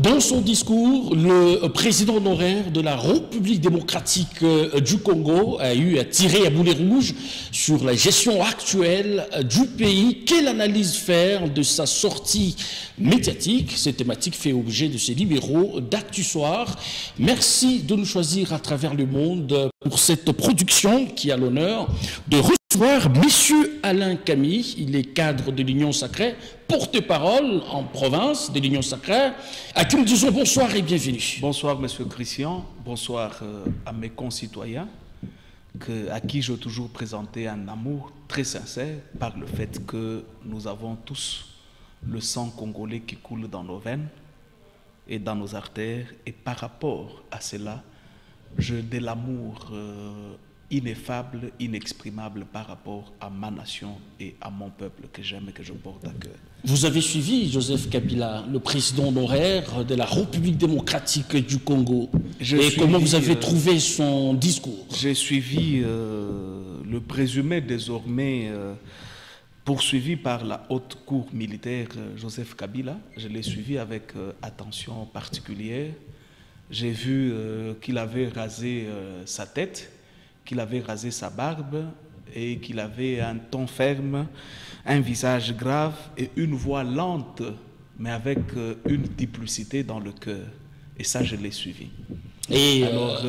Dans son discours, le président honoraire de la République démocratique du Congo a eu à tirer à boulet rouge sur la gestion actuelle du pays. Quelle analyse faire de sa sortie médiatique? Cette thématique fait objet de ses libéraux d'Actu Soir. Merci de nous choisir à travers le monde pour cette production qui a l'honneur de recevoir Monsieur Alain Camille. Il est cadre de l'Union Sacrée, porte-parole en province de l'Union Sacrée, à qui nous disons bonsoir et bienvenue. Bonsoir Monsieur Christian, bonsoir à mes concitoyens, à qui je toujours présenté un amour très sincère par le fait que nous avons tous le sang congolais qui coule dans nos veines et dans nos artères, et par rapport à cela, j'ai de l'amour ineffable, inexprimable par rapport à ma nation et à mon peuple que j'aime et que je porte à cœur. Vous avez suivi Joseph Kabila, le président honoraire de la République démocratique du Congo. Comment vous avez trouvé son discours? J'ai suivi le présumé désormais poursuivi par la haute cour militaire Joseph Kabila. Je l'ai suivi avec attention particulière. J'ai vu qu'il avait rasé sa tête, qu'il avait rasé sa barbe et qu'il avait un ton ferme, un visage grave et une voix lente, mais avec une diplicité dans le cœur. Et ça, je l'ai suivi. Et alors,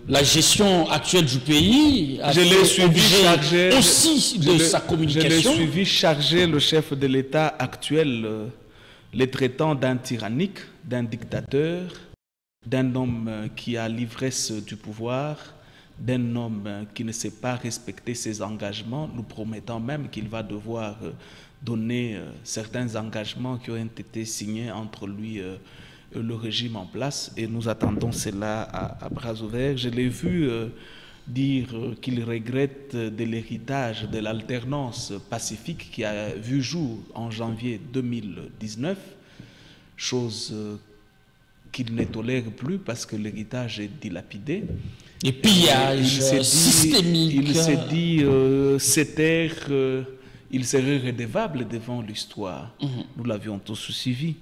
la gestion actuelle du pays a fait aussi de sa communication. Je l'ai suivi charger le chef de l'État actuel, les traitant d'un tyrannique, d'un dictateur, d'un homme qui a l'ivresse du pouvoir, d'un homme qui ne sait pas respecter ses engagements, nous promettant même qu'il va devoir donner certains engagements qui ont été signés entre lui et le régime en place, et nous attendons cela à bras ouverts. Je l'ai vu dire qu'il regrette de l'héritage de l'alternance pacifique qui a vu jour en janvier 2019, chose qu'il ne tolère plus parce que l'héritage est dilapidé. Et pillage systémique. Il s'est dit, cette ère, il serait redevable devant l'histoire. Nous l'avions tous suivi.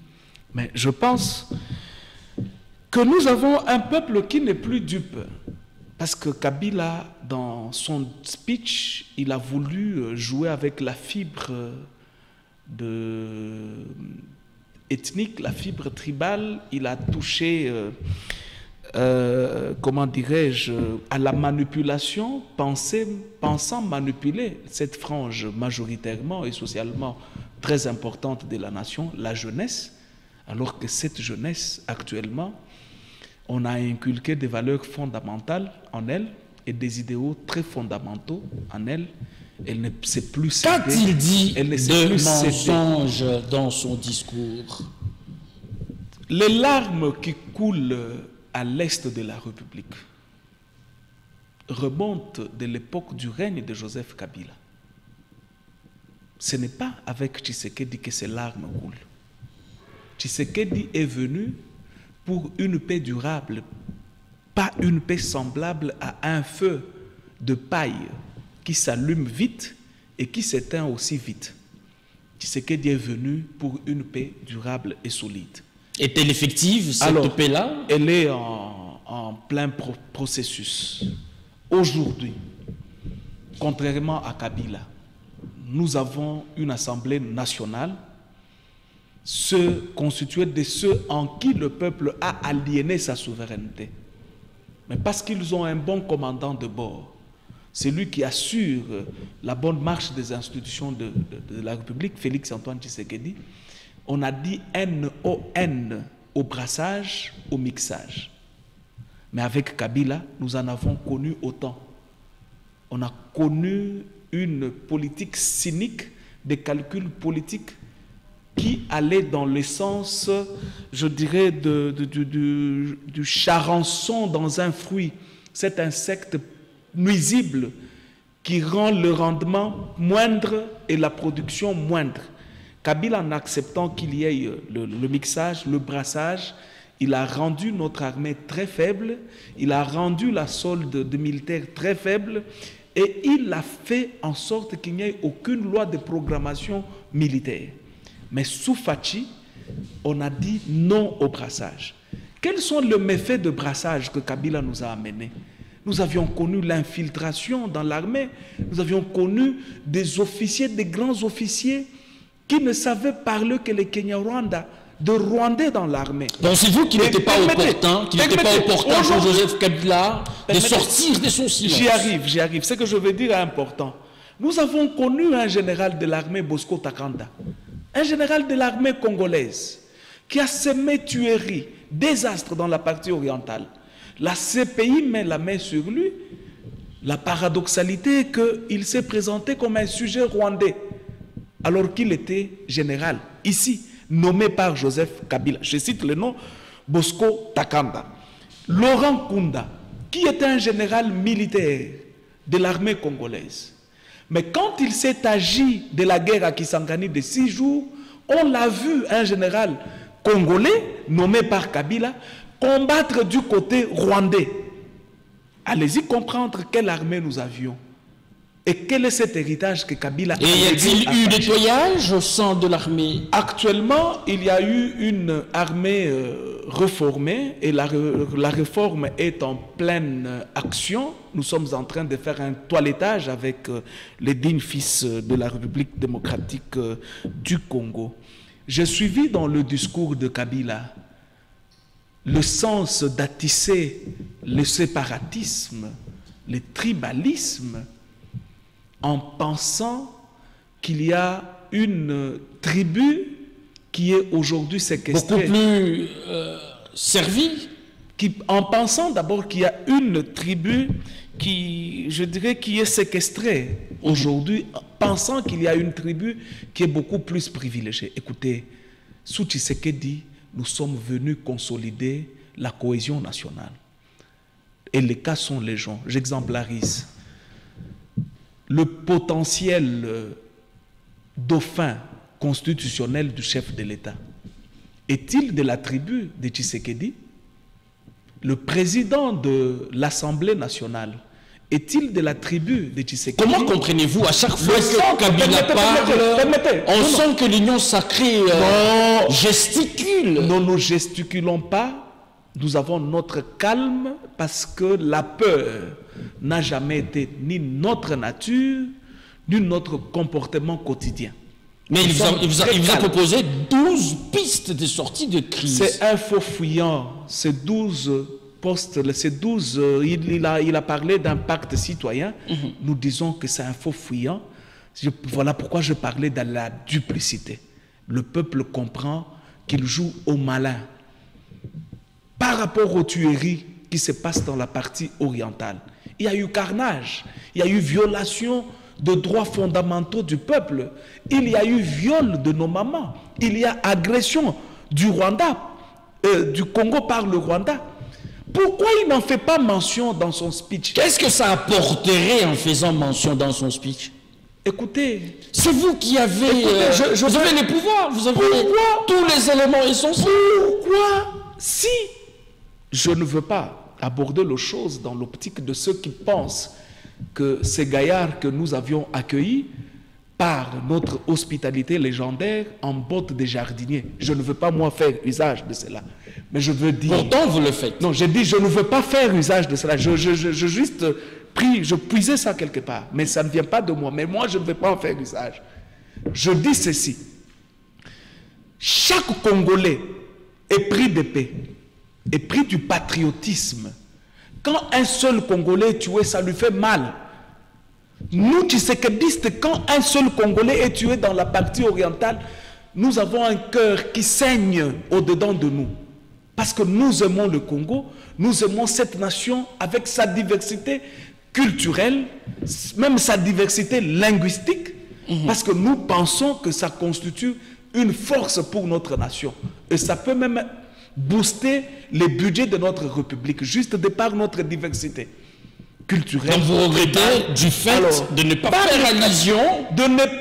Mais je pense que nous avons un peuple qui n'est plus dupe. Parce que Kabila, dans son speech, il a voulu jouer avec la fibre ethnique, la fibre tribale. Il a touché, comment dirais-je, à la manipulation, pensant manipuler cette frange majoritairement et socialement très importante de la nation, la jeunesse, alors que cette jeunesse, actuellement, on a inculqué des valeurs fondamentales en elle et des idéaux très fondamentaux en elle. Elle ne sait plus céder. Qu'a-t-il dit de mensonges dans son discours? Les larmes qui coulent à l'est de la République remontent de l'époque du règne de Joseph Kabila. Ce n'est pas avec Tshisekedi que ces larmes coulent. Tshisekedi est venu pour une paix durable, pas une paix semblable à un feu de paille qui s'allume vite et qui s'éteint aussi vite. Tshisekedi est venu pour une paix durable et solide. Est-elle effective, cette paix-là? Elle est en plein processus. Aujourd'hui, contrairement à Kabila, nous avons une Assemblée nationale constituée de ceux en qui le peuple a aliéné sa souveraineté. Mais parce qu'ils ont un bon commandant de bord, celui qui assure la bonne marche des institutions de la République, Félix-Antoine Tshisekedi, on a dit N-O-N au brassage, au mixage. Mais avec Kabila, nous en avons connu autant. On a connu une politique cynique, des calculs politiques qui allait dans le sens, je dirais, du charançon dans un fruit, cet insecte nuisible qui rend le rendement moindre et la production moindre. Kabila, en acceptant qu'il y ait le mixage, le brassage, il a rendu notre armée très faible, il a rendu la solde de militaires très faible, et il a fait en sorte qu'il n'y ait aucune loi de programmation militaire. Mais sous Fachi, on a dit non au brassage. Quels sont les méfaits de brassage que Kabila nous a amenés? Nous avions connu l'infiltration dans l'armée, nous avions connu des officiers, des grands officiers qui ne savaient parler que le Kenya-Rwanda, de Rwandais dans l'armée. Pensez-vous qu'il n'était pas opportun, pour Joseph Kabila de sortir de son silence? J'y arrive. Ce que je veux dire est important. Nous avons connu un général de l'armée, Bosco Takanda, un général de l'armée congolaise, qui a semé tueries, désastres dans la partie orientale. La CPI met la main sur lui. La paradoxalité est qu'il s'est présenté comme un sujet rwandais, alors qu'il était général, ici, nommé par Joseph Kabila. Je cite le nom, Bosco Takanda. Laurent Kunda, qui était un général militaire de l'armée congolaise. Mais quand il s'est agi de la guerre à Kisangani de 6 jours, on l'a vu, un général congolais, nommé par Kabila, combattre du côté rwandais. Allez-y comprendre quelle armée nous avions. Et quel est cet héritage que Kabila a. Et y a-t-il eu des nettoyages au sein de l'armée? Actuellement, il y a eu une armée réformée et la réforme est en pleine action. Nous sommes en train de faire un toilettage avec les dignes fils de la République démocratique du Congo. J'ai suivi dans le discours de Kabila le sens d'attisser le séparatisme, le tribalisme, en pensant qu'il y a une tribu qui est aujourd'hui séquestrée. Beaucoup plus servie. En pensant d'abord qu'il y a une tribu qui, je dirais, qui est séquestrée aujourd'hui, pensant qu'il y a une tribu qui est beaucoup plus privilégiée. Écoutez, sous Tshisekedi, nous sommes venus consolider la cohésion nationale. Et les cas sont légion. J'exemplarise. Le potentiel dauphin constitutionnel du chef de l'État est-il de la tribu de Tshisekedi? Le président de l'Assemblée nationale est-il de la tribu de Tshisekedi? Comment comprenez-vous à chaque fois que Kabila parle, on sent que l'union sacrée gesticule? Nous ne gesticulons pas. Nous avons notre calme parce que la peur n'a jamais été ni notre nature, ni notre comportement quotidien. Mais il vous a proposé 12 pistes de sortie de crise. C'est un faux fuyant. Ces 12 postes, ces 12, il a parlé d'un pacte citoyen. Nous disons que c'est un faux fuyant. Voilà pourquoi je parlais de la duplicité. Le peuple comprend qu'il joue au malin. Par rapport aux tueries qui se passent dans la partie orientale, il y a eu carnage, il y a eu violation de droits fondamentaux du peuple, il y a eu viol de nos mamans, il y a agression du Rwanda, du Congo par le Rwanda. Pourquoi il n'en fait pas mention dans son speech? Qu'est-ce que ça apporterait en faisant mention dans son speech? Écoutez, c'est vous qui avez, vous avez les pouvoirs, vous avez tous les éléments essentiels. Pourquoi, si je ne veux pas aborder les choses dans l'optique de ceux qui pensent que ces gaillards que nous avions accueillis par notre hospitalité légendaire en botte de jardinier. Je ne veux pas, moi, faire usage de cela. Mais je veux dire... Pourtant, vous le faites. Non, j'ai dit, je ne veux pas faire usage de cela. Je puisais ça quelque part. Mais ça ne vient pas de moi. Mais moi, je ne vais pas en faire usage. Je dis ceci. Chaque Congolais est pris de paix, est pris du patriotisme. Quand un seul Congolais est tué, ça lui fait mal. Nous, tshisekidistes, quand un seul Congolais est tué dans la partie orientale, nous avons un cœur qui saigne au-dedans de nous. Parce que nous aimons le Congo, nous aimons cette nation avec sa diversité culturelle, même sa diversité linguistique, parce que nous pensons que ça constitue une force pour notre nation. Et ça peut même booster les budgets de notre République, juste de par notre diversité culturelle. Donc vous regrettez du fait de ne pas faire allusion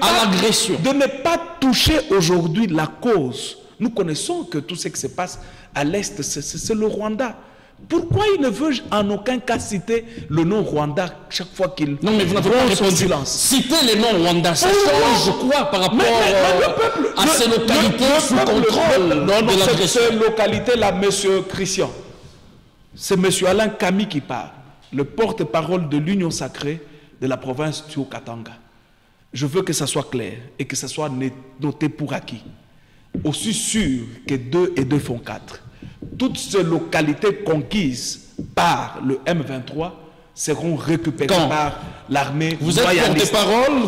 à l'agression. De ne pas toucher aujourd'hui la cause. Nous connaissons que tout ce qui se passe à l'Est, c'est le Rwanda. Pourquoi il ne veut en aucun cas citer le nom Rwanda chaque fois qu'il... Non, mais vous n'avez pas répondu. Citer les noms Rwanda, ça change quoi par rapport à ces localités sous contrôle? Non, ces localités-là, monsieur Christian, c'est monsieur Alain Kami qui parle, le porte-parole de l'Union sacrée de la province du Haut-Katanga. Je veux que ça soit clair et que ça soit noté pour acquis. Aussi sûr que 2 et 2 font 4. Toutes ces localités conquises par le M23 seront récupérées par l'armée. Vous êtes porte-parole,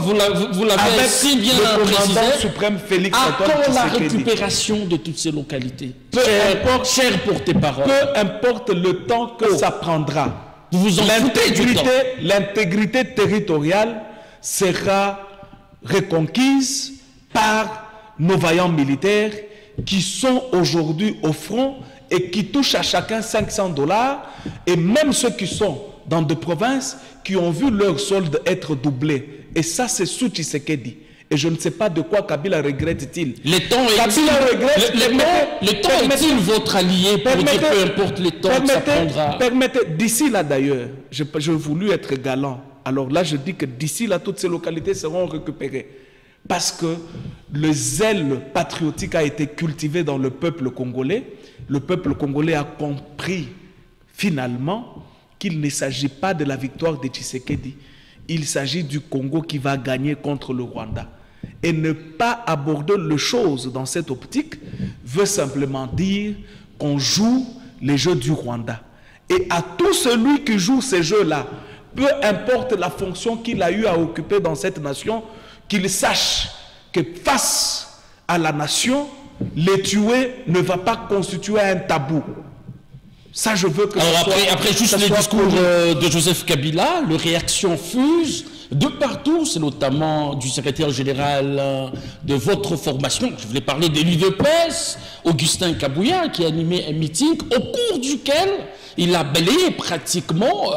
vous l'avez si bien précisé. Suprême Félix Antoine Tshisekedi. La récupération de toutes ces localités. Cher porte-parole. Peu importe le temps que ça prendra. Vous vous en foutez du temps. L'intégrité territoriale sera reconquise par nos vaillants militaires qui sont aujourd'hui au front et qui touchent à chacun $500, et même ceux qui sont dans des provinces qui ont vu leur solde être doublé. Et ça, c'est sous Tshisekedi. Et je ne sais pas de quoi Kabila regrette-t-il. Le temps est-il votre allié pour dire peu importe le temps que ça prendra? Permettez, d'ici là d'ailleurs, j'ai voulu être galant. Alors là, je dis que d'ici là, toutes ces localités seront récupérées. Parce que le zèle patriotique a été cultivé dans le peuple congolais. Le peuple congolais a compris finalement qu'il ne s'agit pas de la victoire de Tshisekedi. Il s'agit du Congo qui va gagner contre le Rwanda. Et ne pas aborder les choses dans cette optique veut simplement dire qu'on joue les jeux du Rwanda. Et à tout celui qui joue ces jeux-là, peu importe la fonction qu'il a eu à occuper dans cette nation, qu'il sache que face à la nation, les tuer ne va pas constituer un tabou. Ça, je veux que alors après juste les discours de Joseph Kabila, les réactions fusent de partout, c'est notamment du secrétaire général de votre formation. Je voulais parler de l'UDPS, Augustin Kabouya, qui a animé un meeting au cours duquel il a balayé pratiquement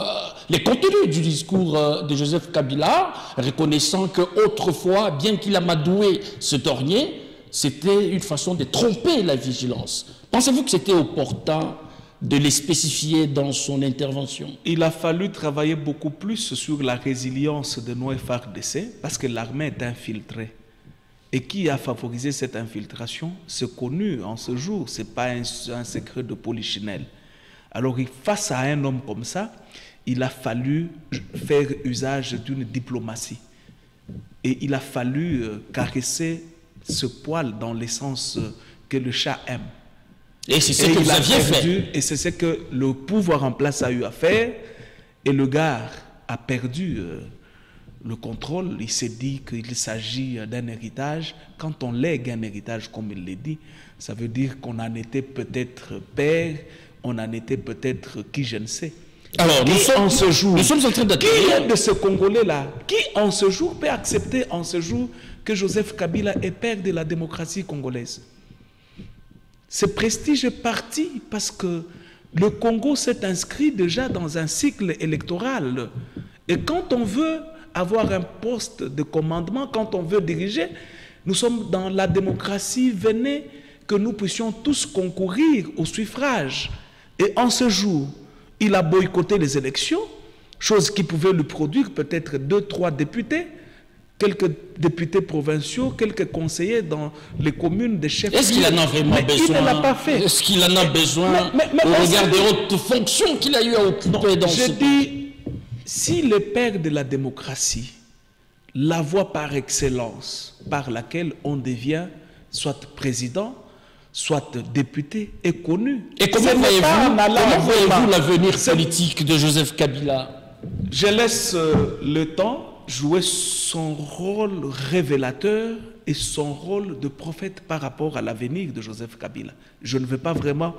les contenus du discours de Joseph Kabila, reconnaissant qu'autrefois, bien qu'il amadoué ce tornier, c'était une façon de tromper la vigilance. Pensez-vous que c'était opportun de les spécifier dans son intervention? Il a fallu travailler beaucoup plus sur la résilience de nos FARDC parce que l'armée est infiltrée. Et qui a favorisé cette infiltration? C'est connu en ce jour, ce n'est pas un secret de polichinelle. Alors face à un homme comme ça, il a fallu faire usage d'une diplomatie. Et il a fallu caresser ce poil dans le sens que le chat aime. Et c'est ce que vous aviez fait. Et c'est ce que le pouvoir en place a eu à faire. Et le gars a perdu le contrôle. Il s'est dit qu'il s'agit d'un héritage. Quand on lègue un héritage, comme il l'a dit, ça veut dire qu'on en était peut-être père, on en était peut-être qui je ne sais. Alors, nous sommes en train qui de ce Congolais-là, qui en ce jour peut accepter en ce jour que Joseph Kabila est père de la démocratie congolaise? Ce prestige est parti parce que le Congo s'est inscrit déjà dans un cycle électoral. Et quand on veut avoir un poste de commandement, quand on veut diriger, nous sommes dans la démocratie. Venez que nous puissions tous concourir au suffrage. Et en ce jour, il a boycotté les élections, chose qui pouvait lui produire peut-être 2-3 députés, quelques députés provinciaux, quelques conseillers dans les communes des chefs. Est-ce qu'il en a vraiment besoin? Il ne l'a pas fait. Est-ce qu'il en a besoin au regard des hautes fonctions qu'il a eu à occuper dans ce pays? Je dis, si le père de la démocratie, la voie par excellence par laquelle on devient soit président, soit député, est connu. Et comment voyez-vous l'avenir politique de Joseph Kabila? Je laisse le temps jouer son rôle révélateur et son rôle de prophète par rapport à l'avenir de Joseph Kabila. Je ne veux pas vraiment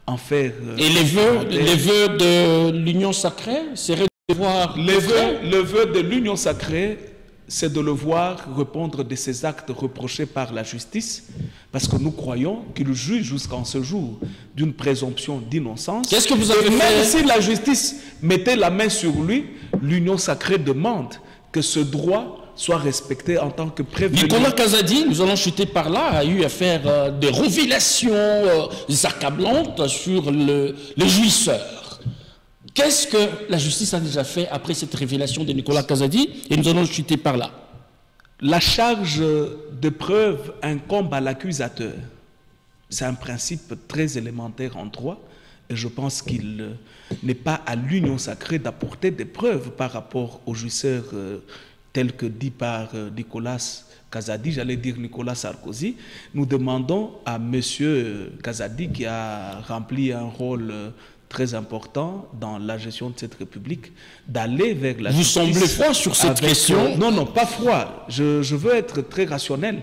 en faire... Et les vœux de l'Union sacrée seraient de voir... Le vœu de l'Union sacrée, c'est de le voir répondre de ses actes reprochés par la justice, parce que nous croyons qu'il juge jusqu'en ce jour d'une présomption d'innocence. Qu'est-ce que vous avez fait? Même si la justice mettait la main sur lui, l'Union sacrée demande que ce droit soit respecté en tant que prévenu. Nicolas Kazadi, nous allons chuter par là, a eu à faire des révélations accablantes sur le jouisseur. Qu'est-ce que la justice a déjà fait après cette révélation de Nicolas Kazadi? Et nous allons chuter par là. La charge de preuve incombe à l'accusateur. C'est un principe très élémentaire en droit. Et je pense qu'il n'est pas à l'union sacrée d'apporter des preuves par rapport au jouisseur tel que dit par Nicolas Kazadi, j'allais dire Nicolas Sarkozy. Nous demandons à M. Kazadi, qui a rempli un rôle très important dans la gestion de cette République, d'aller vers la justice. Vous semblez froid sur cette question? Non, non, pas froid. Je veux être très rationnel.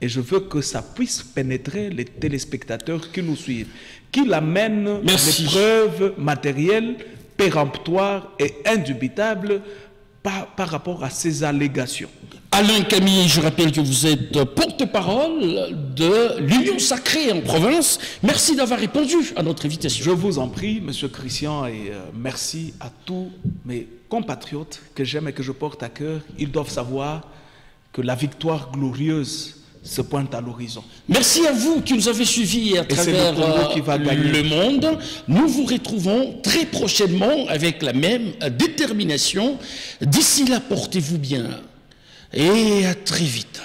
Et je veux que ça puisse pénétrer les téléspectateurs qui nous suivent, qu'il amène des preuves matérielles, péremptoires et indubitables par rapport à ces allégations. Alain Camille, je rappelle que vous êtes porte-parole de l'Union Sacrée en province. Merci d'avoir répondu à notre invitation. Je vous en prie, Monsieur Christian, et merci à tous mes compatriotes que j'aime et que je porte à cœur. Ils doivent savoir que la victoire glorieuse se pointe à l'horizon. Merci à vous qui nous avez suivis à travers le monde. Nous vous retrouvons très prochainement avec la même détermination. D'ici là, portez-vous bien et à très vite.